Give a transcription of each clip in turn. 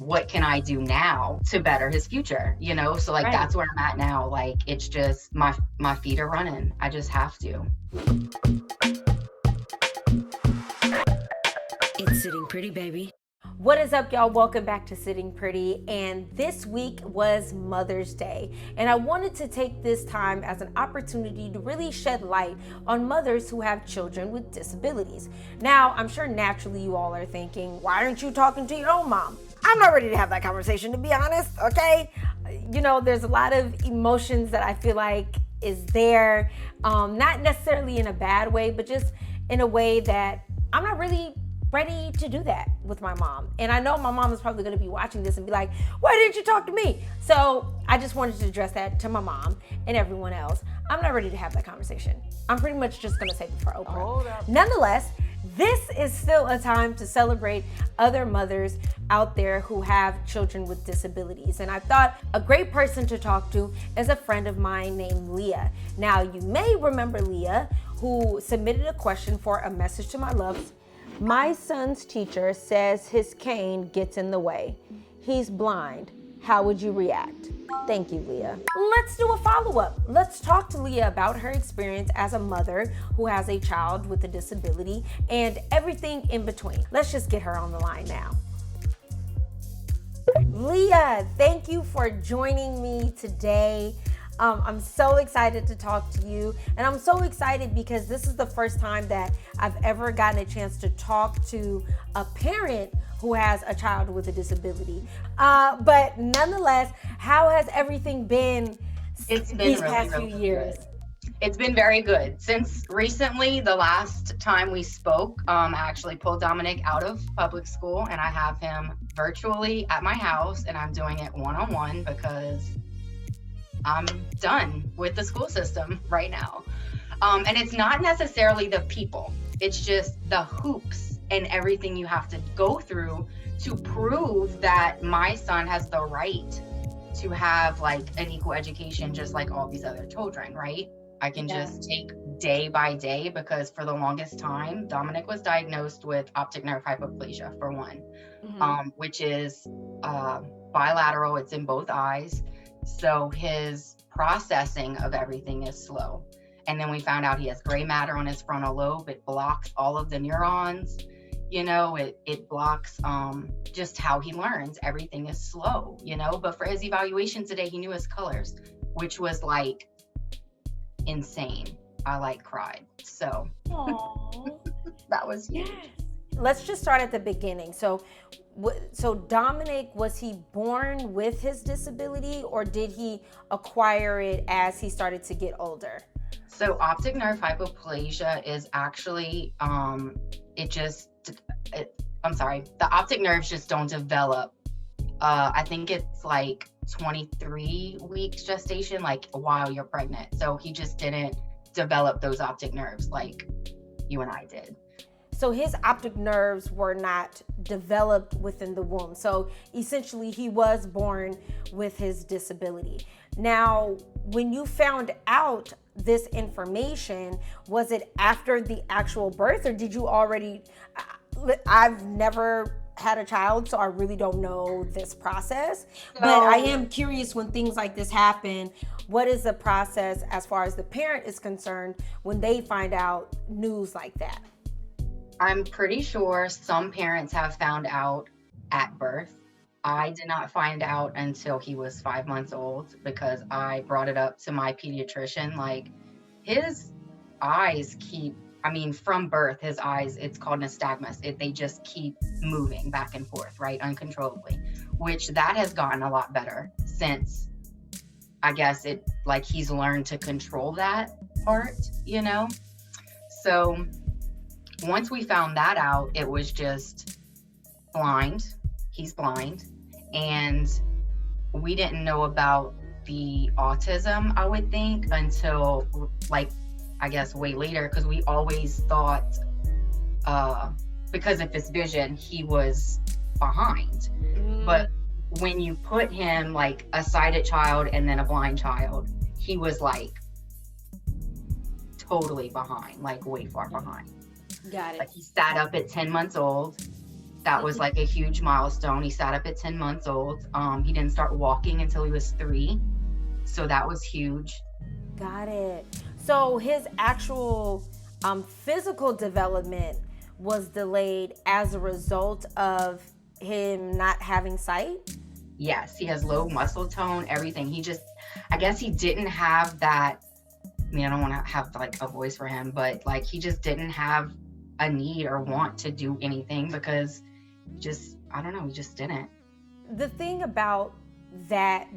what can I do now to better his future, you know? So like, that's where I'm at now. Like, it's just my feet are running. I just have to. It's Sitting Pretty, baby. What is up, y'all? Welcome back to Sitting Pretty. And this week was Mother's Day. And I wanted to take this time as an opportunity to really shed light on mothers who have children with disabilities. Now, I'm sure naturally you all are thinking, why aren't you talking to your own mom? I'm not ready to have that conversation, to be honest, okay? You know, there's a lot of emotions that I feel like is there, not necessarily in a bad way, but just in a way that I'm not really ready to do that with my mom. And I know my mom is probably going to be watching this and be like, why didn't you talk to me? So I just wanted to address that to my mom and everyone else. I'm not ready to have that conversation. I'm pretty much just going to save it for Oprah. Nonetheless, this is still a time to celebrate other mothers out there who have children with disabilities. And I thought a great person to talk to is a friend of mine named Leah. Now, you may remember Leah, who submitted a question for a message to my loves. My son's teacher says his cane gets in the way. He's blind. How would you react? Thank you, Leah. Let's do a follow-up. Let's talk to Leah about her experience as a mother who has a child with a disability and everything in between. Let's just get her on the line now. Leah, thank you for joining me today. I'm so excited to talk to you, and I'm so excited because this is the first time that I've ever gotten a chance to talk to a parent who has a child with a disability. But nonetheless, how has everything been these past few years? It's been very good. Since recently, the last time we spoke, I actually pulled Dominic out of public school, and I have him virtually at my house, and I'm doing it one-on-one because I'm done with the school system right now. And it's not necessarily the people, it's just the hoops and everything you have to go through to prove that my son has the right to have like an equal education, just like all these other children, right? I can just take day by day, because for the longest time, Dominic was diagnosed with optic nerve hypoplasia, for one, which is bilateral, it's in both eyes. So his processing of everything is slow. And then we found out he has gray matter on his frontal lobe. It blocks all of the neurons, you know, it blocks just how he learns. Everything is slow, you know, but for his evaluation today, he knew his colors, which was like insane. I like cried. So that was huge. Yes. Let's just start at the beginning. So Dominic, was he born with his disability, or did he acquire it as he started to get older? So optic nerve hypoplasia is actually, the optic nerves just don't develop. I think it's like 23 weeks gestation, like while you're pregnant. So he just didn't develop those optic nerves like you and I did. So his optic nerves were not developed within the womb. So essentially he was born with his disability. Now, when you found out this information, was it after the actual birth, or did you already, I've never had a child, so I really don't know this process, but I am curious when things like this happen, what is the process as far as the parent is concerned when they find out news like that? I'm pretty sure some parents have found out at birth. I did not find out until he was 5 months old, because I brought it up to my pediatrician. Like, his eyes from birth, his eyes, it's called nystagmus. They just keep moving back and forth, right, uncontrollably, which that has gotten a lot better since, I guess, he's learned to control that part, you know? So once we found that out, it was just blind. He's blind. And we didn't know about the autism, I would think, until I guess way later, because we always thought, because of his vision, he was behind. But when you put him like a sighted child and then a blind child, he was like totally behind, like way far behind. Got it. Like, he sat up at 10 months old, That was like a huge milestone. He sat up at 10 months old. He didn't start walking until he was 3. So that was huge. Got it. So his actual physical development was delayed as a result of him not having sight? Yes, he has low muscle tone, everything. I guess he didn't have that. I mean, I don't want to have like a voice for him, but like he just didn't have a need or want to do anything because I don't know, he just didn't. The thing about that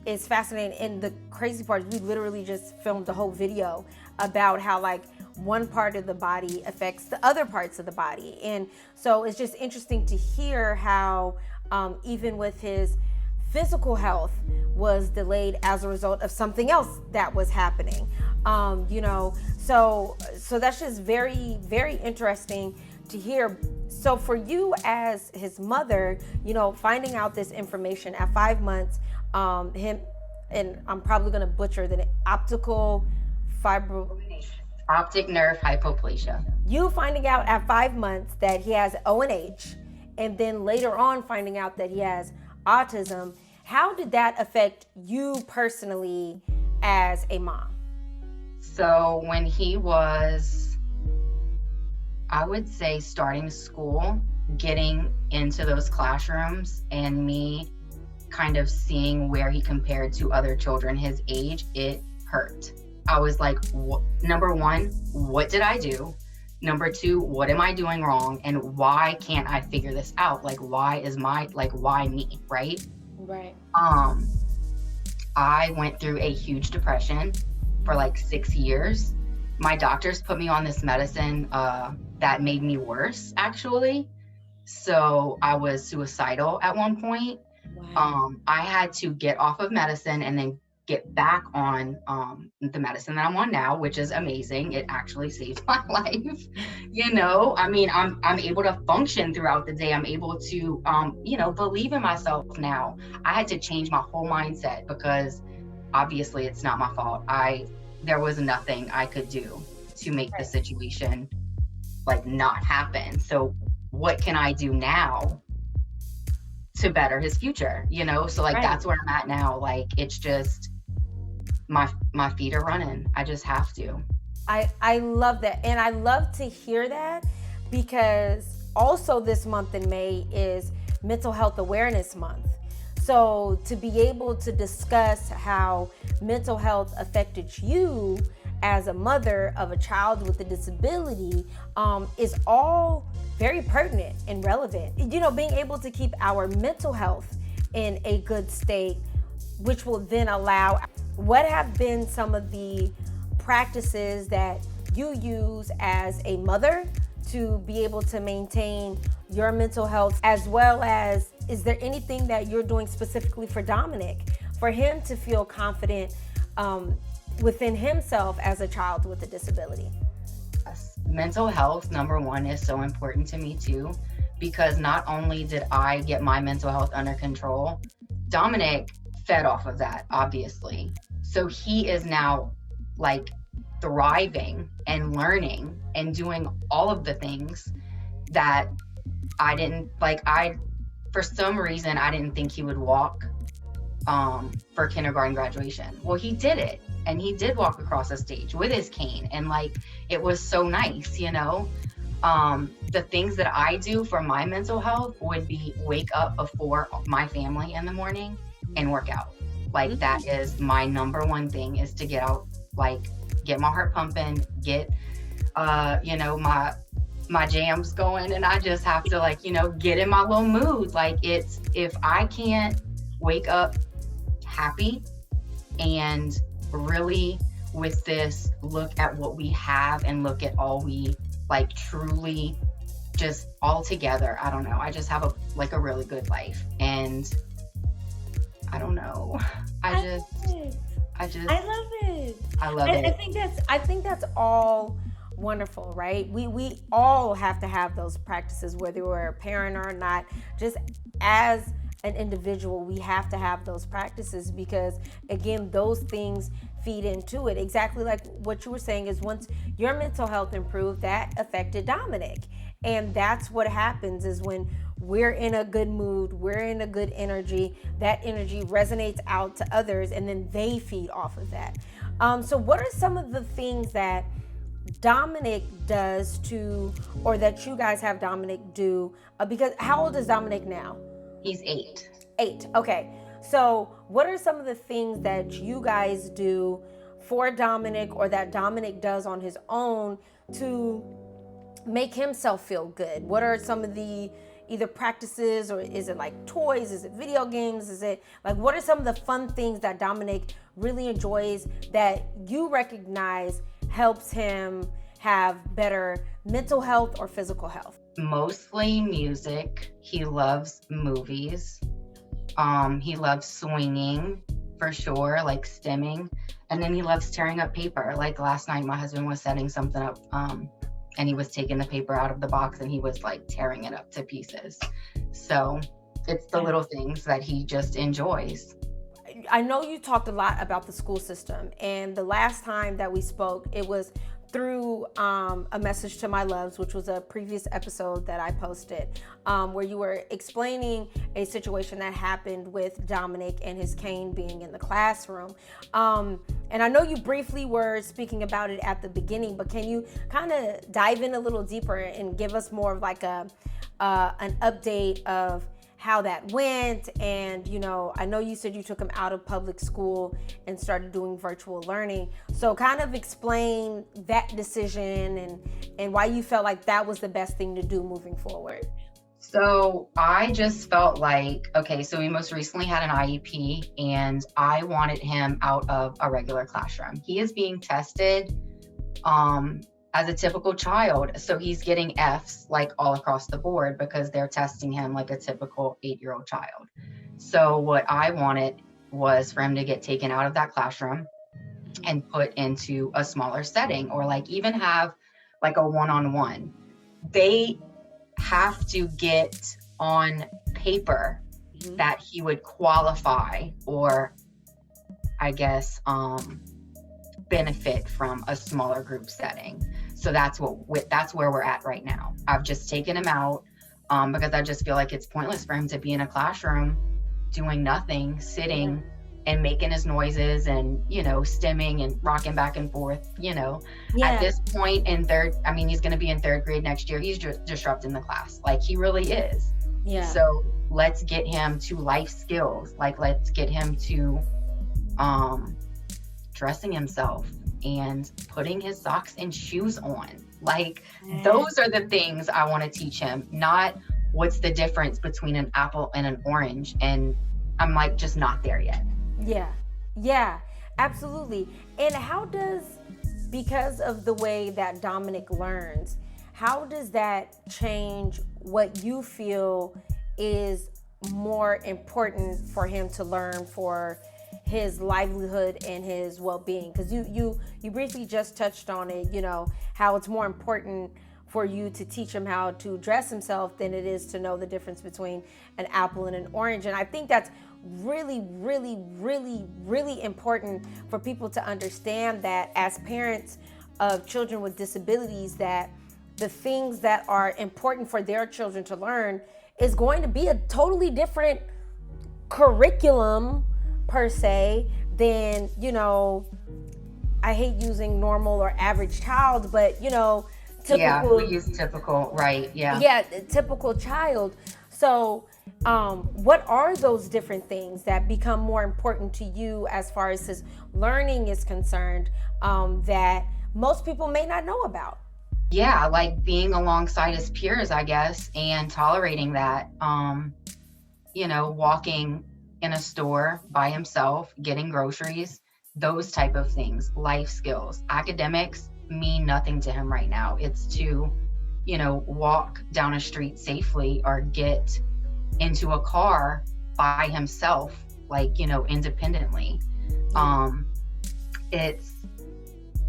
is fascinating, and the crazy part is we literally just filmed a whole video about how like one part of the body affects the other parts of the body. And so it's just interesting to hear how even with his physical health was delayed as a result of something else that was happening. So that's just very, very interesting to hear. So for you as his mother, finding out this information at 5 months, him, and I'm probably gonna butcher the optic nerve hypoplasia. You finding out at 5 months that he has ONH, and then later on finding out that he has autism, how did that affect you personally as a mom? So when he was, I would say, starting school, getting into those classrooms and me kind of seeing where he compared to other children his age, it hurt. I was like, number one, what did I do? Number two, what am I doing wrong? And why can't I figure this out? Like, why me, right? Right. I went through a huge depression for like 6 years. My doctors put me on this medicine that made me worse, actually. So I was suicidal at one point. Wow. I had to get off of medicine and then get back on the medicine that I'm on now, which is amazing. It actually saved my life. I mean, I'm able to function throughout the day. I'm able to, believe in myself now. I had to change my whole mindset because obviously it's not my fault. There was nothing I could do to make the situation like not happen. So what can I do now to better his future? So like that's where I'm at now. Like it's just my feet are running. I just have to. I love that. And I love to hear that because also this month in May is Mental Health Awareness Month. So to be able to discuss how mental health affected you as a mother of a child with a disability is all very pertinent and relevant. Being able to keep our mental health in a good state, which will then allow, what have been some of the practices that you use as a mother to be able to maintain your mental health, as well as, is there anything that you're doing specifically for Dominic, for him to feel confident within himself as a child with a disability? Yes. Mental health, number one, is so important to me too, because not only did I get my mental health under control, Dominic fed off of that, obviously. So he is now like thriving and learning and doing all of the things that I didn't like. For some reason, I didn't think he would walk for kindergarten graduation. Well, he did it, and he did walk across the stage with his cane, and like it was so nice. The things that I do for my mental health would be wake up before my family in the morning and work out. Like that is my number one thing, is to get out, like get my heart pumping, get my jams going, and I just have to like get in my little mood. Like if I can't wake up happy and really with this look at what we have and look at all we like truly just all together, I don't know, I just have a really good life. And I don't know, I love it. I love it. I think that's all wonderful, right? We all have to have those practices, whether we're a parent or not. Just as an individual, we have to have those practices because, again, those things feed into it. Exactly like what you were saying is once your mental health improved, that affected Dominic. And that's what happens is when we're in a good mood, we're in a good energy, that energy resonates out to others and then they feed off of that. So what are some of the things that Dominic does to, or that you guys have Dominic do? Because how old is Dominic now? He's 8. 8. Okay. So what are some of the things that you guys do for Dominic, or that Dominic does on his own to make himself feel good? What are some of the either practices, or is it like toys? Is it video games? Is it like, what are some of the fun things that Dominic really enjoys that you recognize helps him have better mental health or physical health? Mostly music. He loves movies. He loves swinging for sure, like stimming. And then he loves tearing up paper. Like last night, my husband was setting something up, and he was taking the paper out of the box and he was like tearing it up to pieces. So it's the little things that he just enjoys. I know you talked a lot about the school system, and the last time that we spoke, it was through a message to my loves, which was a previous episode that I posted, where you were explaining a situation that happened with Dominic and his cane being in the classroom. And I know you briefly were speaking about it at the beginning, but can you kind of dive in a little deeper and give us more of like an update of how that went? And I know you said you took him out of public school and started doing virtual learning, so kind of explain that decision and why you felt like that was the best thing to do moving forward. So I just felt like, okay, so we most recently had an IEP and I wanted him out of a regular classroom. He is being tested as a typical child. So he's getting Fs like all across the board because they're testing him like a typical 8-year-old child. So what I wanted was for him to get taken out of that classroom and put into a smaller setting, or like even have like a one-on-one. They have to get on paper that he would qualify, or I guess benefit from a smaller group setting. So that's where we're at right now. I've just taken him out because I just feel like it's pointless for him to be in a classroom doing nothing, sitting and making his noises and stimming and rocking back and forth. At this point in he's going to be in 3rd grade next year. He's just disrupting the class, like he really is. So let's get him to life skills. Like let's get him to dressing himself and putting his socks and shoes on. Like those are the things I want to teach him, not what's the difference between an apple and an orange. And I'm like just not there yet. Yeah, absolutely. And how does, because of the way that Dominic learns, how does that change what you feel is more important for him to learn for his livelihood and his well-being? Because you briefly just touched on it, how it's more important for you to teach him how to dress himself than it is to know the difference between an apple and an orange. And I think that's really, really, really, really important for people to understand, that as parents of children with disabilities, that the things that are important for their children to learn is going to be a totally different curriculum per se than, I hate using normal or average child, but typical. Yeah, we use typical, right? Yeah, typical child. So what are those different things that become more important to you as far as his learning is concerned, that most people may not know about? Yeah, like being alongside his peers, I guess, and tolerating that. Walking in a store by himself, getting groceries, those type of things, life skills. Academics mean nothing to him right now. It's to, walk down a street safely or get into a car by himself, like, independently. It's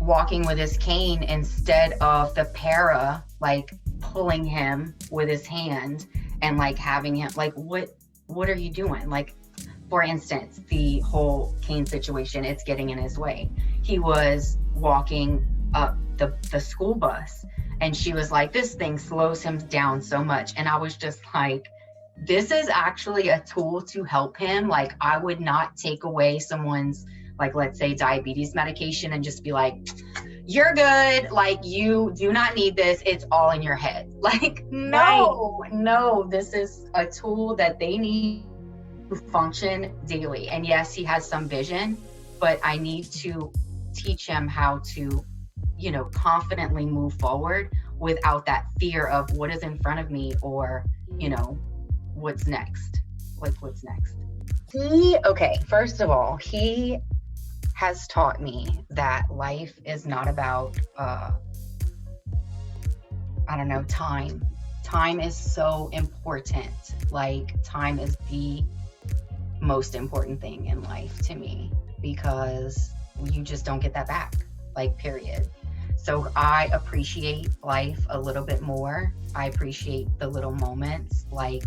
walking with his cane instead of the para, like pulling him with his hand and like having him, like, what are you doing? Like, for instance, the whole cane situation, it's getting in his way. He was walking up the school bus And she was like, this thing slows him down so much. And I was just like, this is actually a tool to help him. Like, I would not take away someone's, like, let's say diabetes medication and just be like, you're good. Like, you do not need this. It's all in your head. Like, no, this is a tool that they need to function daily. And yes, he has some vision, but I need to teach him how to, confidently move forward without that fear of what is in front of me, or, what's next. Like, what's next? First of all, he has taught me that life is not about, time. Time is so important. Like, time is the most important thing in life to me, because you just don't get that back, like, period. So I appreciate life a little bit more. I appreciate the little moments, like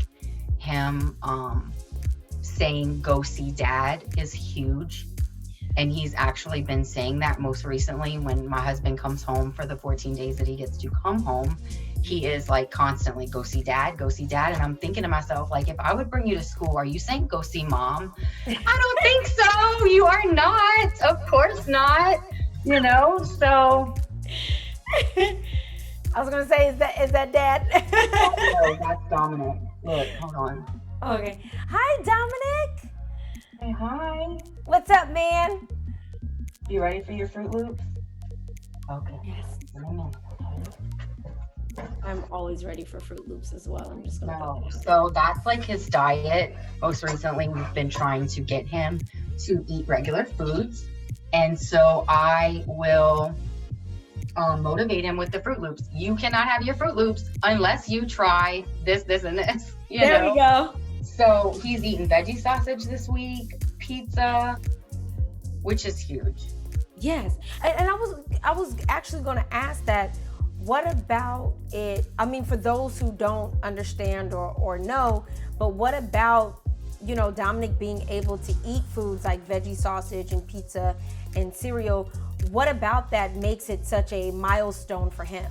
him saying, go see dad is huge. And he's actually been saying that most recently when my husband comes home for the 14 days that he gets to come home. He is like constantly, go see dad, go see dad. And I'm thinking to myself, like, if I would bring you to school, are you saying go see mom? I don't think so. You are not. Of course not. So. I was gonna say, is that dad? No, that's Dominic. Look, hold on. Okay. Hi, Dominic. Hey, hi. What's up, man? You ready for your Fruit Loops? Okay. Yes. I'm always ready for Fruit Loops as well. I'm just gonna. So that's like his diet. Most recently, we've been trying to get him to eat regular foods, and so I will motivate him with the Fruit Loops. You cannot have your Fruit Loops unless you try this, and this. There we go. So he's eating veggie sausage this week, pizza, which is huge. Yes, and I was actually going to ask that. What about it? I mean, for those who don't understand or know, but what about, Dominic being able to eat foods like veggie sausage and pizza and cereal? What about that makes it such a milestone for him?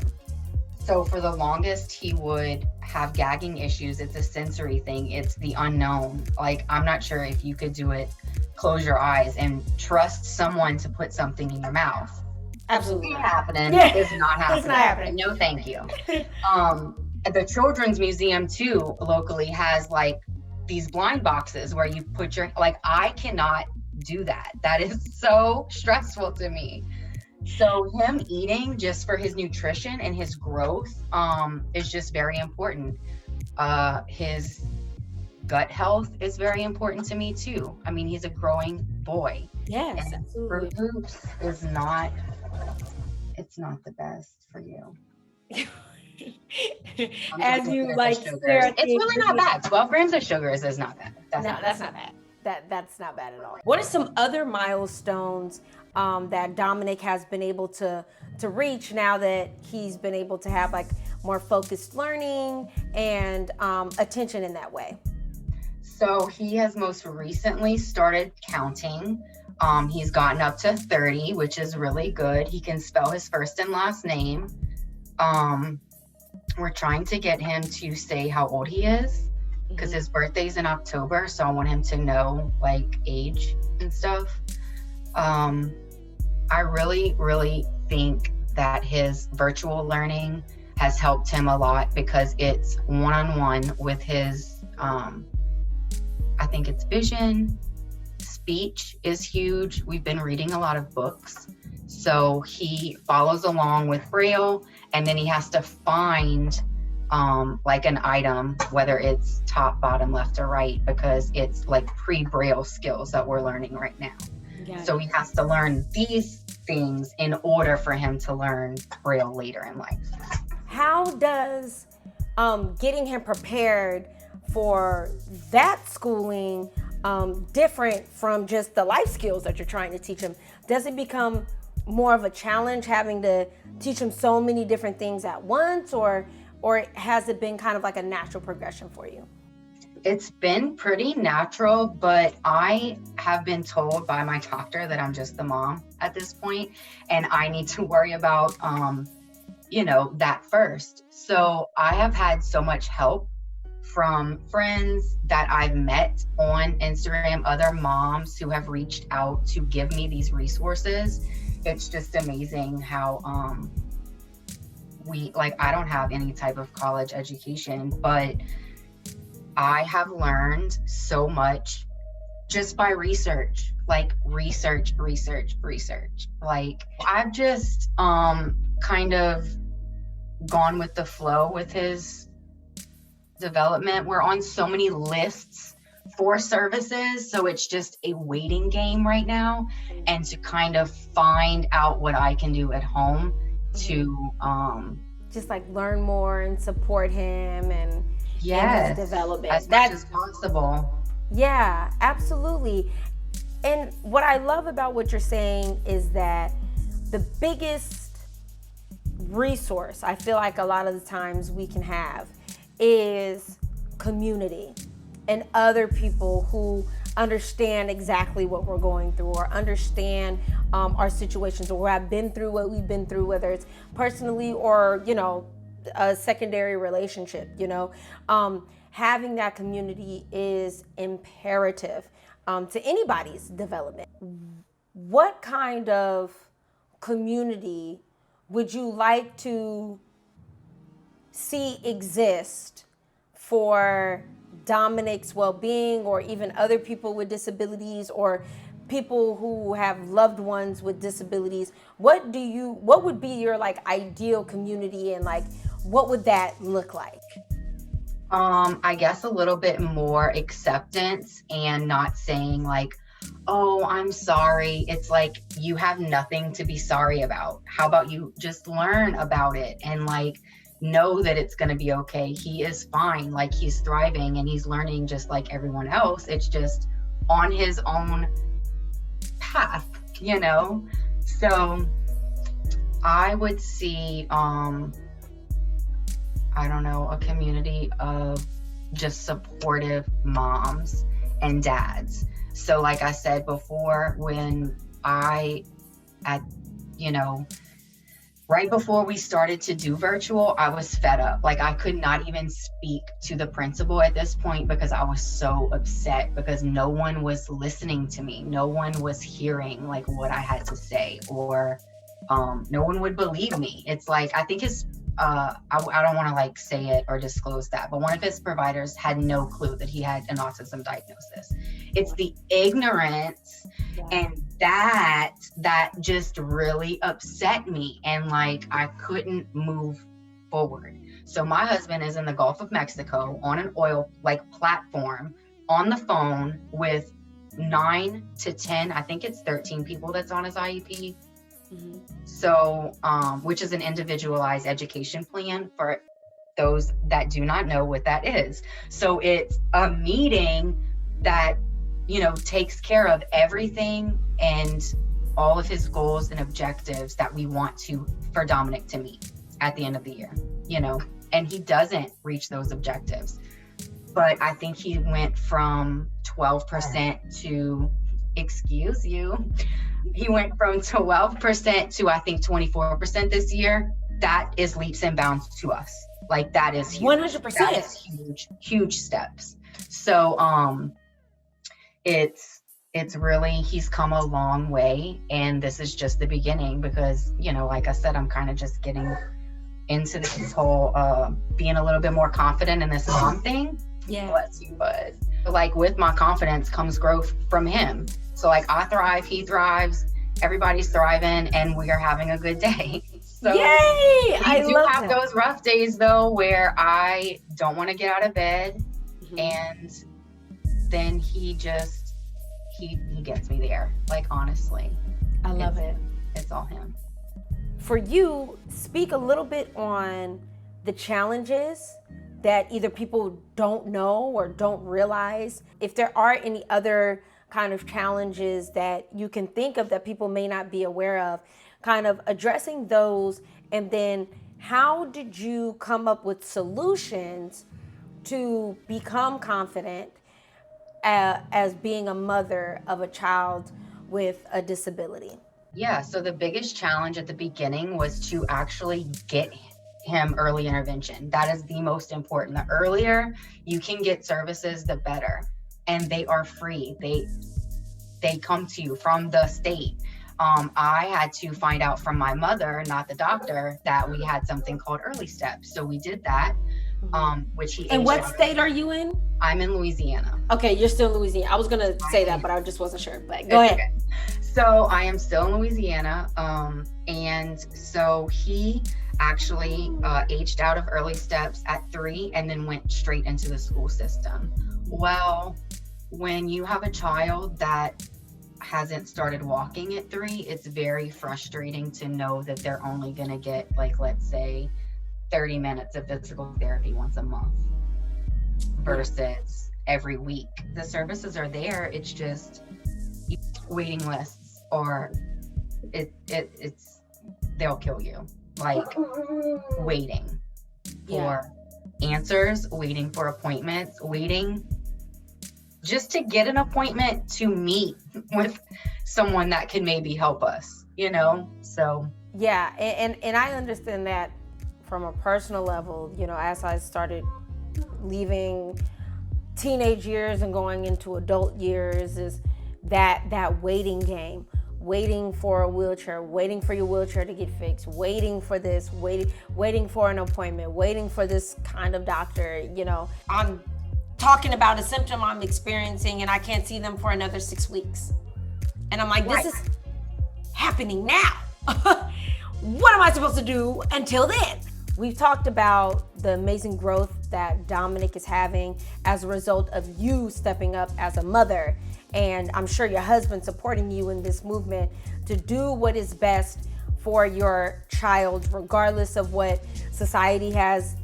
So for the longest, he would have gagging issues. It's a sensory thing. It's the unknown. Like, I'm not sure if you could do it, close your eyes and trust someone to put something in your mouth. Absolutely. It's not happening. Yeah. It's not happening. It's not happening. No, thank you. The Children's Museum too, locally, has like these blind boxes where you put your, like, I cannot do that. That is so stressful to me. So him eating just for his nutrition and his growth is just very important. His gut health is very important to me too. I mean, he's a growing boy. Yes, and absolutely. Fruit Loops is not, it's not the best for you. As you like, it's really not bad. 12 grams of sugars is not bad. That's not bad. That's not bad at all. What are some other milestones that Dominic has been able to reach now that he's been able to have like more focused learning and attention in that way? So he has most recently started counting. He's gotten up to 30, which is really good. He can spell his first and last name. We're trying to get him to say how old he is, because his birthday's in October, so I want him to know like age and stuff. I really, really think that his virtual learning has helped him a lot, because it's one-on-one with his, I think it's vision. Speech is huge. We've been reading a lot of books. So he follows along with Braille, and then he has to find like an item, whether it's top, bottom, left, or right, because it's like pre-Braille skills that we're learning right now. So he has to learn these things in order for him to learn Braille later in life. How does getting him prepared for that schooling different from just the life skills that you're trying to teach him? Does it become more of a challenge having to teach him so many different things at once, or has it been kind of like a natural progression for you? It's been pretty natural, but I have been told by my doctor that I'm just the mom at this point, and I need to worry about, that first. So I have had so much help from friends that I've met on Instagram, other moms who have reached out to give me these resources. It's just amazing how I don't have any type of college education, but I have learned so much just by research. Like I've just kind of gone with the flow with his development. We're on so many lists for services, so it's just a waiting game right now, and to kind of find out what I can do at home to just like learn more and support him and yes, his development as much as possible. Yeah, absolutely. And what I love about what you're saying is that the biggest resource I feel like a lot of the times we can have is community and other people who understand exactly what we're going through, or understand our situations, or have been through what we've been through, whether it's personally or, a secondary relationship. Having that community is imperative to anybody's development. What kind of community would you like to see exist for Dominic's well-being, or even other people with disabilities, or people who have loved ones with disabilities? What would be your ideal community, and what would that look like? I guess a little bit more acceptance, and not saying oh, I'm sorry. It's like, you have nothing to be sorry about. How about you just learn about it and know that it's going to be okay. He is fine. He's thriving and he's learning just like everyone else. It's just on his own path, So I would see, I don't know, a community of just supportive moms and dads. So like I said before, when right before we started to do virtual, I was fed up. I could not even speak to the principal at this point because I was so upset, because no one was listening to me. No one was hearing what I had to say, or no one would believe me. It's I think his I don't want to say it or disclose that, but one of his providers had no clue that he had an autism diagnosis. It's the ignorance, and that just really upset me, and I couldn't move forward. So my husband is in the Gulf of Mexico on an oil platform on the phone with 9 to 10, I think it's 13 people that's on his IEP. Mm-hmm. So, which is an individualized education plan for those that do not know what that is. So it's a meeting that, takes care of everything and all of his goals and objectives that we want for Dominic to meet at the end of the year, and he doesn't reach those objectives. But I think he went from 12% to, excuse you, he went from 12% to I think 24% this year. That is leaps and bounds to us. That is huge. 100%. That is huge steps. So it's really, he's come a long way, and this is just the beginning, because like I said, I'm kind of just getting into this whole being a little bit more confident in this mom thing. Yeah. Bless you, bud. With my confidence comes growth from him. So I thrive, he thrives, everybody's thriving, and we are having a good day. So yay! I do have those rough days though, where I don't want to get out of bed, mm-hmm. and then he gets me there. Honestly, I love it. It's all him. For you, speak a little bit on the challenges that either people don't know or don't realize. If there are any other kind of challenges that you can think of that people may not be aware of, kind of addressing those, and then how did you come up with solutions to become confident as being a mother of a child with a disability? Yeah, so the biggest challenge at the beginning was to actually get him early intervention. That is the most important. The earlier you can get services, the better. And they are free. They come to you from the state. I had to find out from my mother, not the doctor, that we had something called early steps. So we did that, which he. And what state are you in? I'm in Louisiana. Okay, you're still in Louisiana. I was gonna say that, but I just wasn't sure. But go ahead. Okay. So I am still in Louisiana, and so he actually aged out of early steps at 3 and then went straight into the school system. Well, when you have a child that hasn't started walking at 3, it's very frustrating to know that they're only going to get, like, let's say 30 minutes of physical therapy once a month versus every week. The services are there, it's just waiting lists, or it's they'll kill you, like waiting for answers, waiting for appointments, waiting just to get an appointment to meet with someone that can maybe help us, so. Yeah, and I understand that from a personal level, as I started leaving teenage years and going into adult years, is that waiting game, waiting for a wheelchair, waiting for your wheelchair to get fixed, waiting for this, waiting for an appointment, waiting for this kind of doctor. I'm talking about a symptom I'm experiencing and I can't see them for another 6 weeks. And I'm like, this is happening now. What am I supposed to do until then? We've talked about the amazing growth that Dominic is having as a result of you stepping up as a mother. And I'm sure your husband supporting you in this movement to do what is best for your child, regardless of what society has,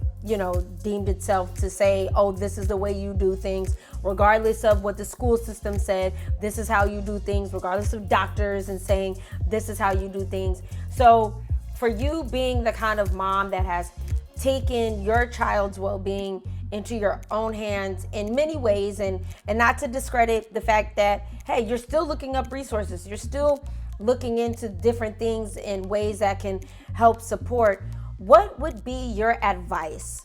deemed itself to say, oh, this is the way you do things, regardless of what the school system said, this is how you do things, regardless of doctors and saying, this is how you do things. So for you being the kind of mom that has taken your child's well-being into your own hands in many ways, and not to discredit the fact that, hey, you're still looking up resources, you're still looking into different things in ways that can help support, what would be your advice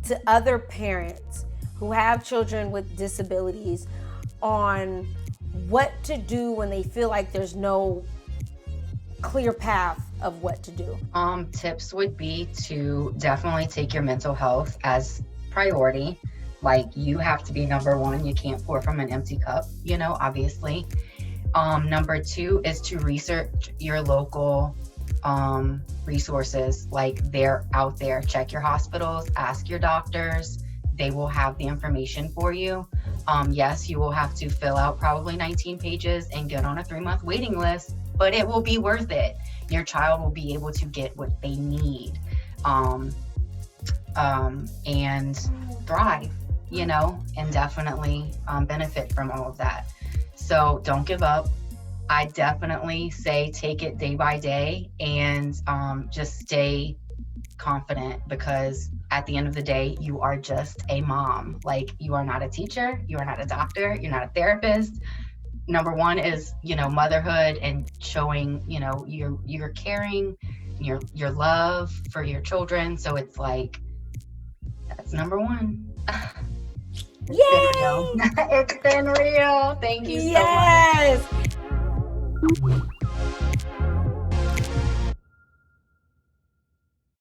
to other parents who have children with disabilities on what to do when they feel like there's no clear path of what to do? Tips would be to definitely take your mental health as priority. Like, you have to be number one. You can't pour from an empty cup, obviously. Number 2 is to research your local resources. Like, they're out there. Check your hospitals, ask your doctors. They will have the information for you. Yes, you will have to fill out probably 19 pages and get on a 3-month waiting list, but it will be worth it. Your child will be able to get what they need and thrive, and definitely benefit from all of that. So don't give up. I definitely say take it day by day and just stay confident, because at the end of the day, you are just a mom. Like, you are not a teacher, you are not a doctor, you're not a therapist. Number 1 is, motherhood and showing, your caring, your love for your children. So it's like, that's number 1. Yay! It's been real. Thank you so much. Yes.